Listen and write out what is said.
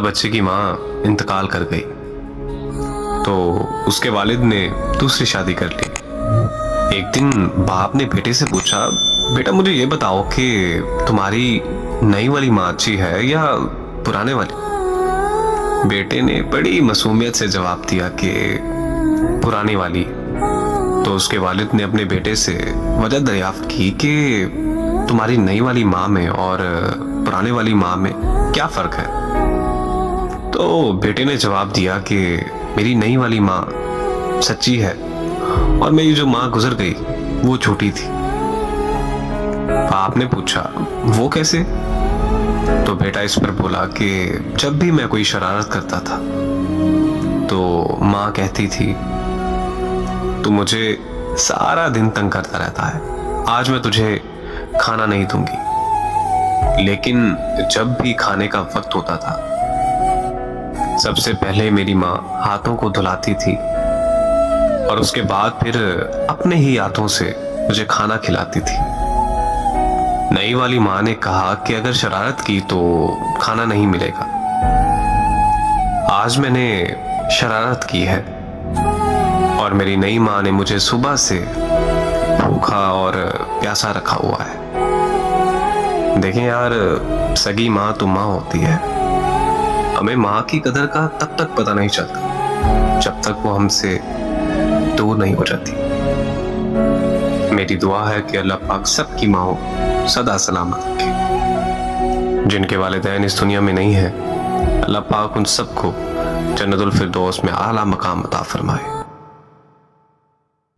बच्चे की माँ इंतकाल कर गई तो उसके वालिद ने दूसरी शादी कर ली। एक दिन बाप ने बेटे से पूछा, बेटा मुझे ये बताओ कि तुम्हारी नई वाली माँ अच्छी है या पुराने वाली? बेटे ने बड़ी मासूमियत से जवाब दिया कि पुरानी वाली। तो उसके वालिद ने अपने बेटे से वजह दरियाफ्त की कि तुम्हारी नई वाली माँ में और पुराने वाली माँ में क्या फर्क है? तो बेटे ने जवाब दिया कि मेरी नई वाली माँ सच्ची है और मेरी जो माँ गुजर गई वो झूठी थी। बाप ने पूछा, वो कैसे? तो बेटा इस पर बोला कि जब भी मैं कोई शरारत करता था तो माँ कहती थी, तू मुझे सारा दिन तंग करता रहता है, आज मैं तुझे खाना नहीं दूंगी। लेकिन जब भी खाने का वक्त होता था सबसे पहले मेरी माँ हाथों को धुलाती थी और उसके बाद फिर अपने ही हाथों से मुझे खाना खिलाती थी। नई वाली माँ ने कहा कि अगर शरारत की तो खाना नहीं मिलेगा। आज मैंने शरारत की है और मेरी नई माँ ने मुझे सुबह से भूखा और प्यासा रखा हुआ है। देखें यार, सगी माँ तो माँ होती है। हमें माँ की कदर का तब तक पता नहीं चलता जब तक वो हमसे दूर नहीं हो जाती। मेरी दुआ है कि अल्लाह पाक सबकी माँ सदा सलामत रखे। जिनके वालिदैन इस दुनिया में नहीं है, अल्लाह पाक उन सबको जन्नतुल फिरदौस में आला मकाम अता फरमाए।